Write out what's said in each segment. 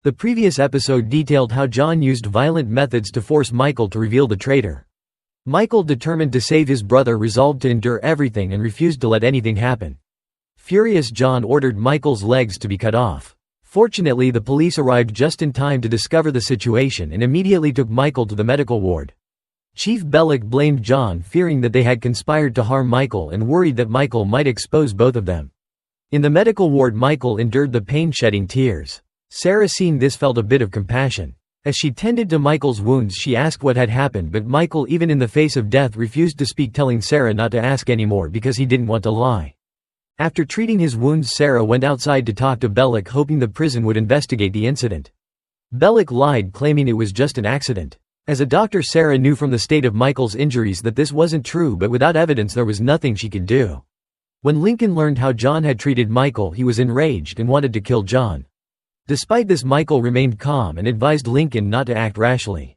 The previous episode detailed how John used violent methods to force Michael to reveal the traitor. Michael, determined to save his brother, resolved to endure everything and refused to let anything happen. Furious, John ordered Michael's legs to be cut off. Fortunately, the police arrived just in time to discover the situation and immediately took Michael to the medical ward. Chief Bellick blamed John, fearing that they had conspired to harm Michael and worried that Michael might expose both of them. In the medical ward, Michael endured the pain, shedding tears. Sarah, seeing this, felt a bit of compassion. As she tended to Michael's wounds, she asked what had happened, but Michael, even in the face of death, refused to speak, telling Sarah not to ask anymore because he didn't want to lie. After treating his wounds, Sarah went outside to talk to Bellick, hoping the prison would investigate the incident. Bellick lied, claiming it was just an accident. As a doctor, Sarah knew from the state of Michael's injuries that this wasn't true, but without evidence there was nothing she could do. When Lincoln learned how John had treated Michael, he was enraged and wanted to kill John. Despite this, Michael remained calm and advised Lincoln not to act rashly.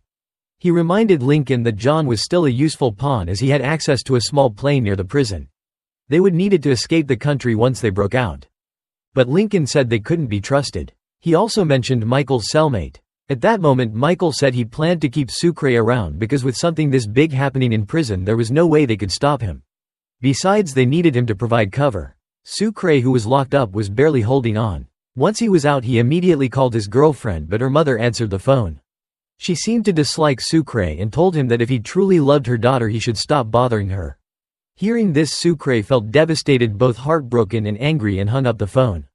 He reminded Lincoln that John was still a useful pawn, as he had access to a small plane near the prison. They would need it to escape the country once they broke out. But Lincoln said they couldn't be trusted. He also mentioned Michael's cellmate. At that moment, Michael said he planned to keep Sucre around because with something this big happening in prison, there was no way they could stop him. Besides, they needed him to provide cover. Sucre, who was locked up, was barely holding on. Once he was out, he immediately called his girlfriend, but her mother answered the phone. She seemed to dislike Sucre and told him that if he truly loved her daughter, he should stop bothering her. Hearing this, Sucre felt devastated, both heartbroken and angry, and hung up the phone.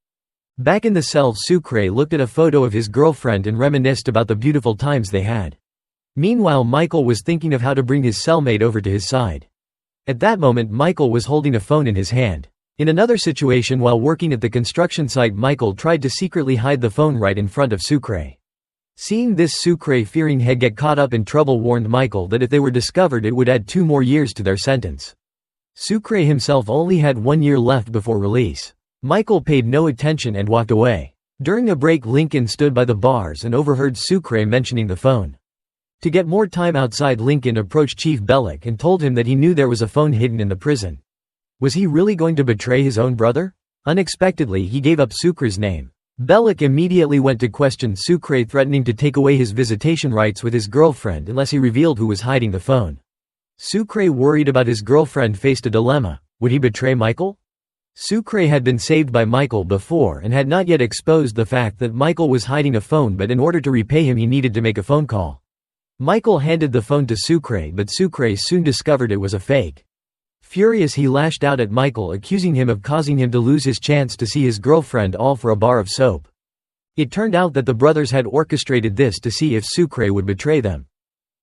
Back in the cell, Sucre looked at a photo of his girlfriend and reminisced about the beautiful times they had. Meanwhile, Michael was thinking of how to bring his cellmate over to his side. At that moment, Michael was holding a phone in his hand. In another situation, while working at the construction site, Michael tried to secretly hide the phone right in front of Sucre. Seeing this, Sucre, fearing he'd get caught up in trouble, warned Michael that if they were discovered, it would add 2 more years to their sentence. Sucre himself only had 1 year left before release. Michael paid no attention and walked away. During a break, Lincoln stood by the bars and overheard Sucre mentioning the phone. To get more time outside, Lincoln approached Chief Bellick and told him that he knew there was a phone hidden in the prison. Was he really going to betray his own brother? Unexpectedly, he gave up Sucre's name. Bellick immediately went to question Sucre, threatening to take away his visitation rights with his girlfriend unless he revealed who was hiding the phone. Sucre, worried about his girlfriend, faced a dilemma. Would he betray Michael? Sucre had been saved by Michael before and had not yet exposed the fact that Michael was hiding a phone, but in order to repay him, he needed to make a phone call. Michael handed the phone to Sucre, but Sucre soon discovered it was a fake. Furious, he lashed out at Michael, accusing him of causing him to lose his chance to see his girlfriend, all for a bar of soap. It turned out that the brothers had orchestrated this to see if Sucre would betray them.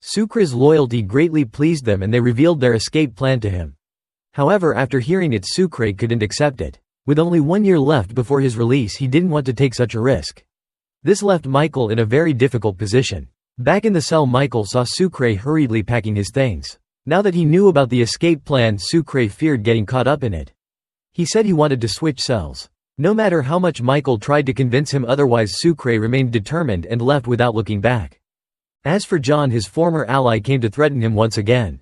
Sucre's loyalty greatly pleased them and they revealed their escape plan to him. However, after hearing it, Sucre couldn't accept it. With only 1 year left before his release, he didn't want to take such a risk. This left Michael in a very difficult position. Back in the cell, Michael saw Sucre hurriedly packing his things. Now that he knew about the escape plan, Sucre feared getting caught up in it. He said he wanted to switch cells. No matter how much Michael tried to convince him otherwise, Sucre remained determined and left without looking back. As for John, his former ally came to threaten him once again.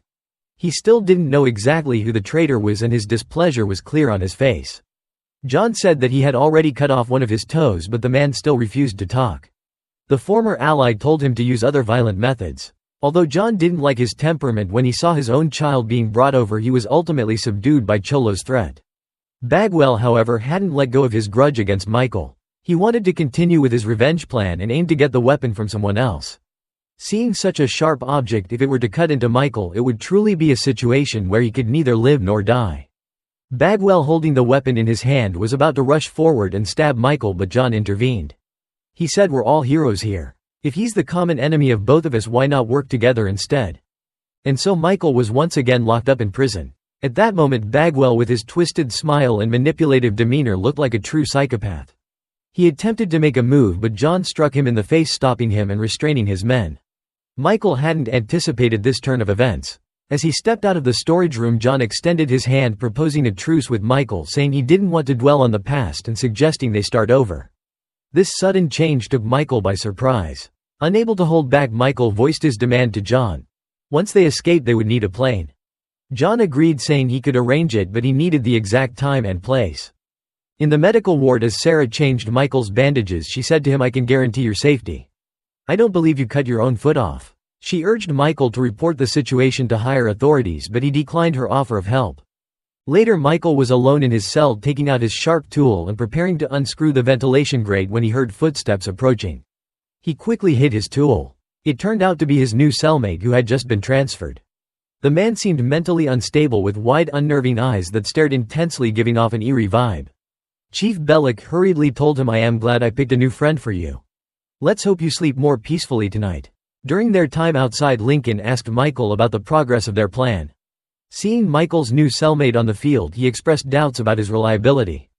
He still didn't know exactly who the traitor was and his displeasure was clear on his face. John said that he had already cut off one of his toes, but the man still refused to talk. The former ally told him to use other violent methods. Although John didn't like his temperament, when he saw his own child being brought over, he was ultimately subdued by Cholo's threat. Bagwell, however, hadn't let go of his grudge against Michael. He wanted to continue with his revenge plan and aimed to get the weapon from someone else. Seeing such a sharp object, if it were to cut into Michael, it would truly be a situation where he could neither live nor die. Bagwell, holding the weapon in his hand, was about to rush forward and stab Michael, but John intervened. He said, "We're all heroes here. If he's the common enemy of both of us, why not work together instead?" And so Michael was once again locked up in prison. At that moment, Bagwell, with his twisted smile and manipulative demeanor, looked like a true psychopath. He attempted to make a move, but John struck him in the face, stopping him and restraining his men. Michael hadn't anticipated this turn of events. As he stepped out of the storage room, John extended his hand, proposing a truce with Michael, saying he didn't want to dwell on the past and suggesting they start over. This sudden change took Michael by surprise. Unable to hold back, Michael voiced his demand to John. Once they escaped, they would need a plane. John agreed, saying he could arrange it, but he needed the exact time and place. In the medical ward as Sarah changed Michael's bandages, she said to him, "I can guarantee your safety. I don't believe you cut your own foot off." She urged Michael to report the situation to higher authorities, but he declined her offer of help. Later, Michael was alone in his cell taking out his sharp tool and preparing to unscrew the ventilation grate when he heard footsteps approaching. He quickly hid his tool. It turned out to be his new cellmate who had just been transferred. The man seemed mentally unstable with wide, unnerving eyes that stared intensely, giving off an eerie vibe. Chief Bellick hurriedly told him, "I am glad I picked a new friend for you. Let's hope you sleep more peacefully tonight." During their time outside, Lincoln asked Michael about the progress of their plan. Seeing Michael's new cellmate on the field, he expressed doubts about his reliability.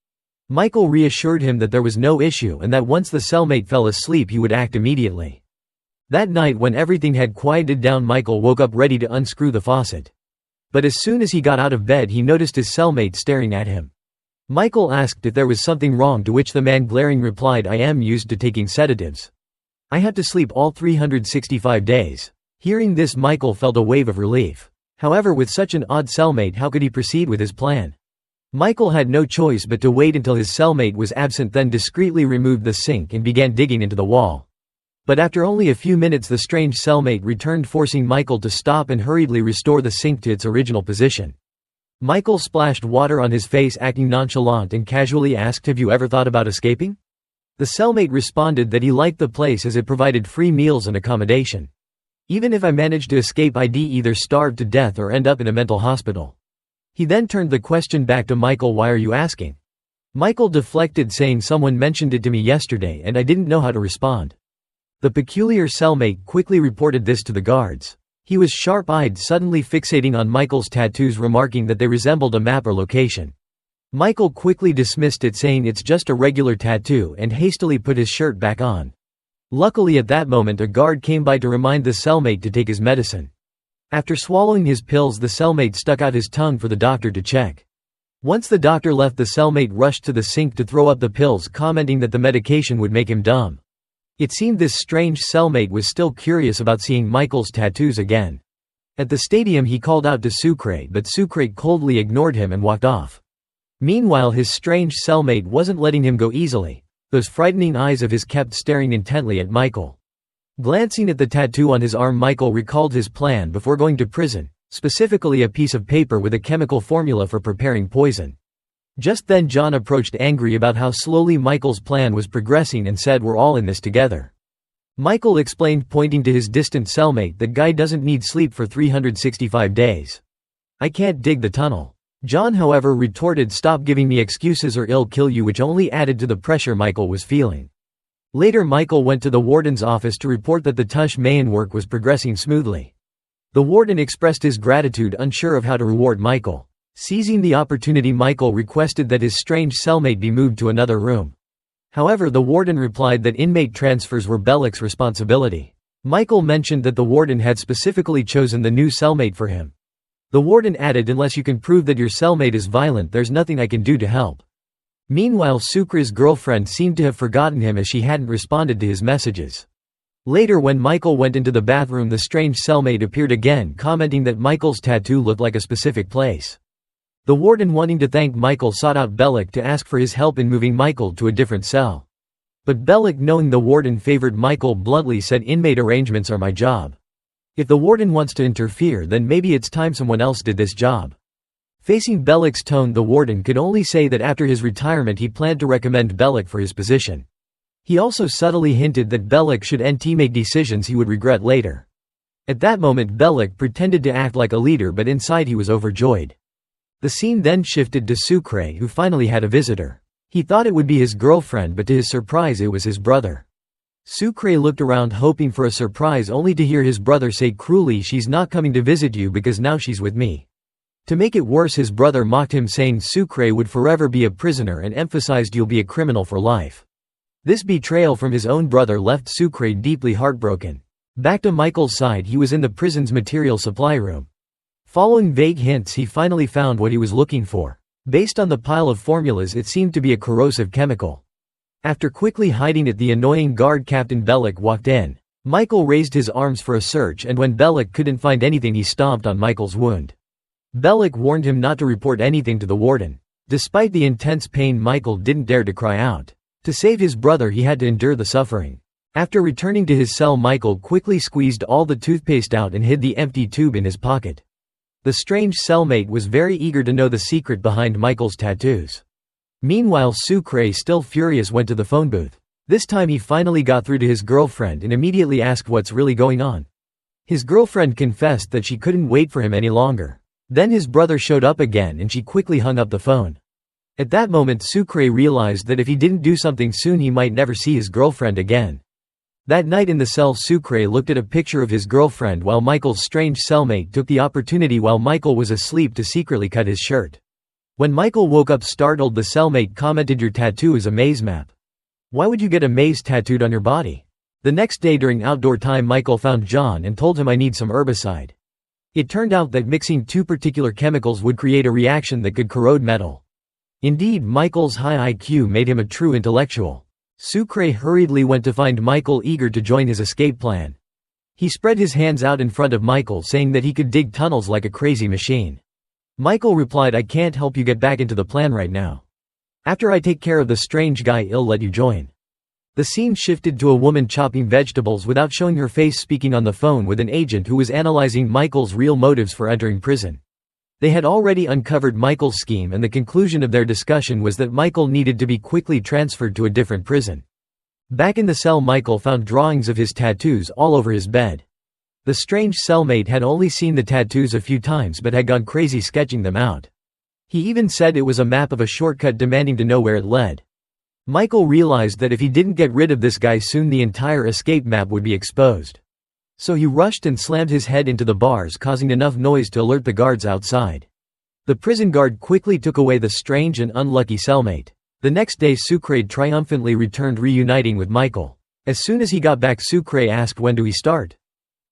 Michael reassured him that there was no issue and that once the cellmate fell asleep he would act immediately. That night, when everything had quieted down, Michael woke up ready to unscrew the faucet. But as soon as he got out of bed, he noticed his cellmate staring at him. Michael asked if there was something wrong, to which the man glaring replied, "I am used to taking sedatives. I had to sleep all 365 days. Hearing this, Michael felt a wave of relief. However, with such an odd cellmate, how could he proceed with his plan? Michael had no choice but to wait until his cellmate was absent, then discreetly removed the sink and began digging into the wall. But after only a few minutes, the strange cellmate returned, forcing Michael to stop and hurriedly restore the sink to its original position. Michael splashed water on his face, acting nonchalant, and casually asked, "Have you ever thought about escaping?" The cellmate responded that he liked the place as it provided free meals and accommodation. "Even if I managed to escape, I'd either starve to death or end up in a mental hospital." He then turned the question back to Michael, "Why are you asking?" Michael deflected, saying, "Someone mentioned it to me yesterday and I didn't know how to respond." The peculiar cellmate quickly reported this to the guards. He was sharp-eyed, suddenly fixating on Michael's tattoos, remarking that they resembled a map or location. Michael quickly dismissed it, saying it's just a regular tattoo, and hastily put his shirt back on. Luckily, at that moment, a guard came by to remind the cellmate to take his medicine. After swallowing his pills, the cellmate stuck out his tongue for the doctor to check. Once the doctor left, the cellmate rushed to the sink to throw up the pills, commenting that the medication would make him dumb. It seemed this strange cellmate was still curious about seeing Michael's tattoos again. At the stadium, he called out to Sucre, but Sucre coldly ignored him and walked off. Meanwhile, his strange cellmate wasn't letting him go easily. Those frightening eyes of his kept staring intently at Michael. Glancing at the tattoo on his arm, Michael recalled his plan before going to prison, specifically a piece of paper with a chemical formula for preparing poison. Just then, John approached, angry about how slowly Michael's plan was progressing, and said, "We're all in this together." Michael explained, pointing to his distant cellmate, that guy doesn't need sleep for 365 days. "I can't dig the tunnel." John, however, retorted, "Stop giving me excuses or I'll kill you," which only added to the pressure Michael was feeling. Later, Michael went to the warden's office to report that the Tush Mayan work was progressing smoothly. The warden expressed his gratitude, unsure of how to reward Michael. Seizing the opportunity, Michael requested that his strange cellmate be moved to another room. However, the warden replied that inmate transfers were Bellick's responsibility. Michael mentioned that the warden had specifically chosen the new cellmate for him. The warden added, "Unless you can prove that your cellmate is violent, there's nothing I can do to help." Meanwhile, Sucre's girlfriend seemed to have forgotten him, as she hadn't responded to his messages. Later, when Michael went into the bathroom, the strange cellmate appeared again, commenting that Michael's tattoo looked like a specific place. The warden, wanting to thank Michael, sought out Bellick to ask for his help in moving Michael to a different cell. But Bellick, knowing the warden favored Michael, bluntly said, "Inmate arrangements are my job. If the warden wants to interfere, then maybe it's time someone else did this job." Facing Bellick's tone, the warden could only say that after his retirement he planned to recommend Bellick for his position. He also subtly hinted that Bellick should make decisions he would regret later. At that moment, Bellick pretended to act like a leader, but inside he was overjoyed. The scene then shifted to Sucre, who finally had a visitor. He thought it would be his girlfriend, but to his surprise it was his brother. Sucre looked around hoping for a surprise, only to hear his brother say cruelly, "She's not coming to visit you because now she's with me." To make it worse, his brother mocked him, saying Sucre would forever be a prisoner, and emphasized, "You'll be a criminal for life." This betrayal from his own brother left Sucre deeply heartbroken. Back to Michael's side, he was in the prison's material supply room. Following vague hints, he finally found what he was looking for. Based on the pile of formulas, it seemed to be a corrosive chemical. After quickly hiding it, the annoying guard Captain Bellick walked in. Michael raised his arms for a search, and when Bellick couldn't find anything, he stomped on Michael's wound. Bellick warned him not to report anything to the warden. Despite the intense pain, Michael didn't dare to cry out. To save his brother, he had to endure the suffering. After returning to his cell, Michael quickly squeezed all the toothpaste out and hid the empty tube in his pocket. The strange cellmate was very eager to know the secret behind Michael's tattoos. Meanwhile, Sucre, still furious, went to the phone booth. This time he finally got through to his girlfriend and immediately asked what's really going on. His girlfriend confessed that she couldn't wait for him any longer. Then his brother showed up again and she quickly hung up the phone. At that moment, Sucre realized that if he didn't do something soon, he might never see his girlfriend again. That night in the cell, Sucre looked at a picture of his girlfriend while Michael's strange cellmate took the opportunity while Michael was asleep to secretly cut his shirt. When Michael woke up startled, the cellmate commented, "Your tattoo is a maze map. Why would you get a maze tattooed on your body?" The next day during outdoor time, Michael found John and told him, "I need some herbicide." It turned out that mixing two particular chemicals would create a reaction that could corrode metal. Indeed, Michael's high IQ made him a true intellectual. Sucre hurriedly went to find Michael, eager to join his escape plan. He spread his hands out in front of Michael, saying that he could dig tunnels like a crazy machine. Michael replied, "I can't help you get back into the plan right now. After I take care of the strange guy, I'll let you join." The scene shifted to a woman chopping vegetables without showing her face, speaking on the phone with an agent who was analyzing Michael's real motives for entering prison. They had already uncovered Michael's scheme, and the conclusion of their discussion was that Michael needed to be quickly transferred to a different prison. Back in the cell, Michael found drawings of his tattoos all over his bed. The strange cellmate had only seen the tattoos a few times but had gone crazy sketching them out. He even said it was a map of a shortcut, demanding to know where it led. Michael realized that if he didn't get rid of this guy soon, the entire escape map would be exposed. So he rushed and slammed his head into the bars, causing enough noise to alert the guards outside. The prison guard quickly took away the strange and unlucky cellmate. The next day, Sucre triumphantly returned, reuniting with Michael. As soon as he got back, Sucre asked, "When do we start?"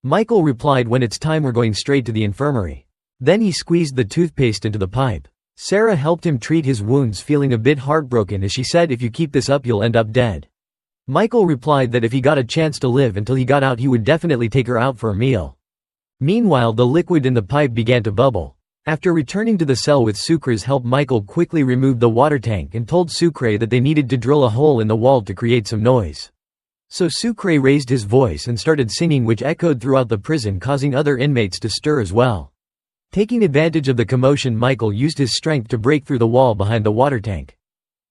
Michael replied, "When it's time, we're going straight to the infirmary." Then he squeezed the toothpaste into the pipe. Sarah helped him treat his wounds, feeling a bit heartbroken as she said, "If you keep this up, you'll end up dead." Michael replied that if he got a chance to live until he got out, he would definitely take her out for a meal. Meanwhile, the liquid in the pipe began to bubble. After returning to the cell with Sucre's help, Michael quickly removed the water tank and told Sucre that they needed to drill a hole in the wall to create some noise. So Sucre raised his voice and started singing, which echoed throughout the prison, causing other inmates to stir as well. Taking advantage of the commotion, Michael used his strength to break through the wall behind the water tank.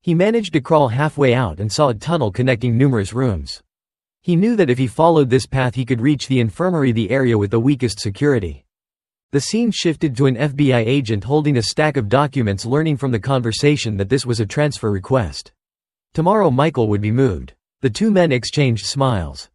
He managed to crawl halfway out and saw a tunnel connecting numerous rooms. He knew that if he followed this path, he could reach the infirmary, the area with the weakest security. The scene shifted to an FBI agent holding a stack of documents, learning from the conversation that this was a transfer request. Tomorrow Michael would be moved. The two men exchanged smiles.